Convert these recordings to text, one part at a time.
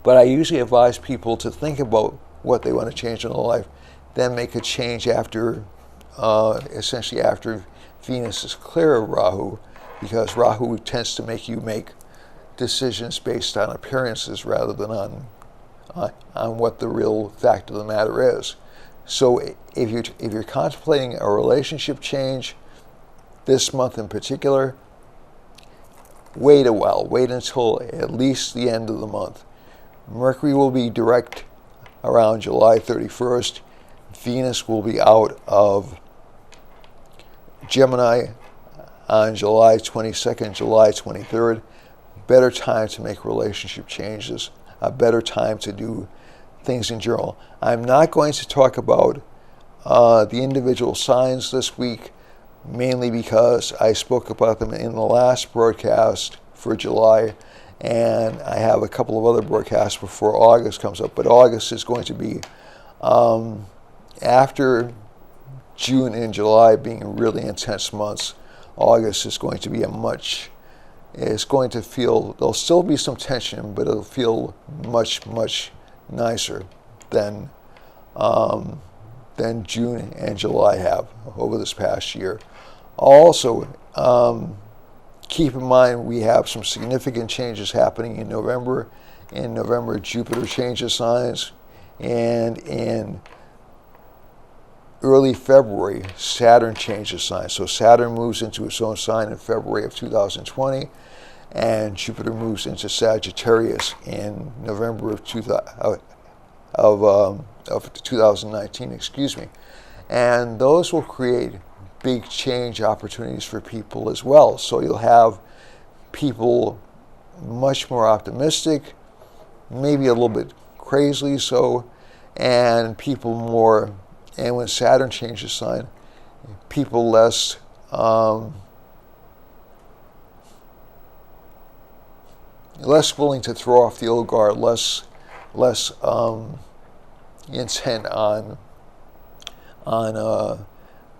But I usually advise people to think about what they want to change in their life, then make a change after, essentially after Venus is clear of Rahu, because Rahu tends to make you make decisions based on appearances rather than on what the real fact of the matter is. So if you're contemplating a relationship change this month in particular, wait a while. Wait until at least the end of the month. Mercury will be direct around July 31st. Venus will be out of Gemini on July 22nd, July 23rd. Better time to make relationship changes. A better time to do things in general. I'm not going to talk about the individual signs this week, mainly because I spoke about them in the last broadcast for July, and I have a couple of other broadcasts before August comes up. But August is going to be, after June and July being really intense months, August is going to be it's going to feel, there'll still be some tension, but it'll feel much, much nicer than June and July have over this past year. Also, keep in mind we have some significant changes happening in November. In November, Jupiter changes signs, and in early February, Saturn changes signs. So Saturn moves into its own sign in February of 2020, and Jupiter moves into Sagittarius in November of 2019. Excuse me, and those will create big change opportunities for people as well. So you'll have people much more optimistic, maybe a little bit crazily so, and people more. And when Saturn changes sign, people less willing to throw off the old guard, less intent on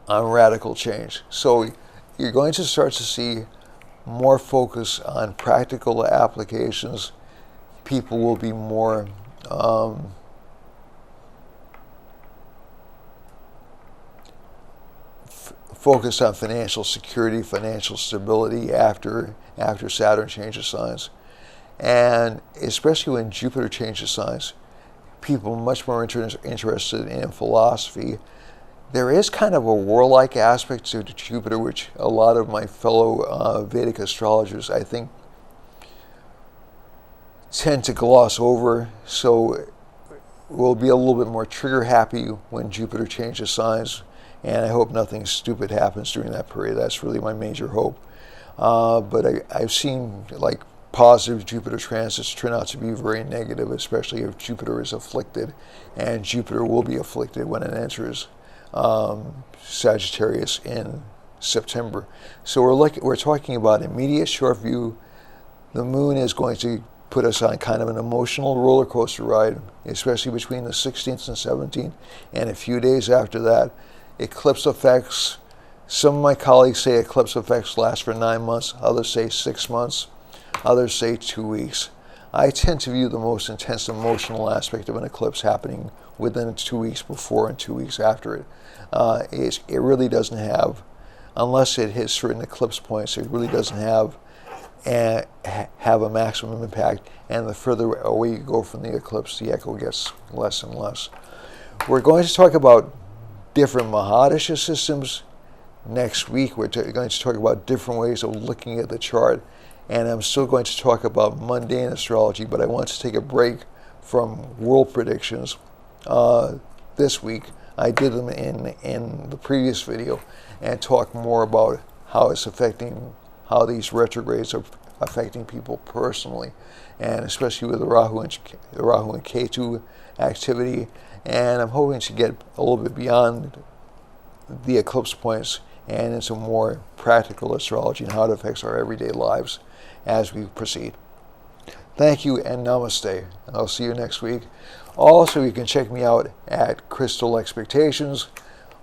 radical change. So you're going to start to see more focus on practical applications. People will be more focused on financial security, financial stability after Saturn changes signs. And especially when Jupiter changes signs, people are much more interested in philosophy. There is kind of a warlike aspect to Jupiter, which a lot of my fellow Vedic astrologers, I think, tend to gloss over. So we'll be a little bit more trigger happy when Jupiter changes signs, and I hope nothing stupid happens during that period. That's really my major hope. But I've seen like positive Jupiter transits turn out to be very negative, especially if Jupiter is afflicted, and Jupiter will be afflicted when it enters Sagittarius in September. So we're talking about immediate short view. The moon is going to put us on kind of an emotional roller coaster ride, especially between the 16th and 17th, and a few days after that. Eclipse effects. Some of my colleagues say eclipse effects last for 9 months. Others say 6 months. Others say 2 weeks. I tend to view the most intense emotional aspect of an eclipse happening within 2 weeks before and 2 weeks after it. It really doesn't have, unless it hits certain eclipse points, it really doesn't have a maximum impact. And the further away you go from the eclipse, the echo gets less and less. We're going to talk about different Mahadasha systems next week. We're going to talk about different ways of looking at the chart. And I'm still going to talk about mundane astrology, but I want to take a break from world predictions this week. I did them in the previous video, and talk more about how these retrogrades are affecting people personally, and especially with the Rahu and Ketu activity. And I'm hoping to get a little bit beyond the eclipse points and into more practical astrology and how it affects our everyday lives as we proceed. Thank you and namaste. I'll see you next week. Also, you can check me out at Crystal Expectations.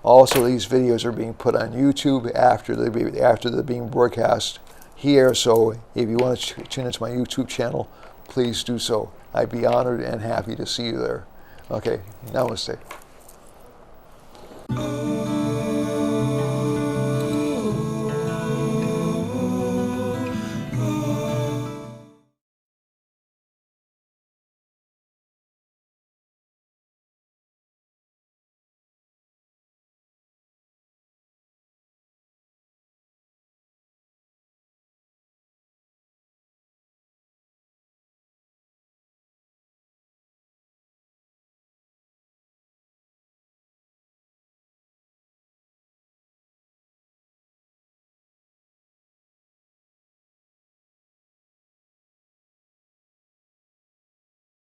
Also, these videos are being put on YouTube after they're being broadcast here. So if you want to tune into my YouTube channel, please do so. I'd be honored and happy to see you there. Okay, namaste.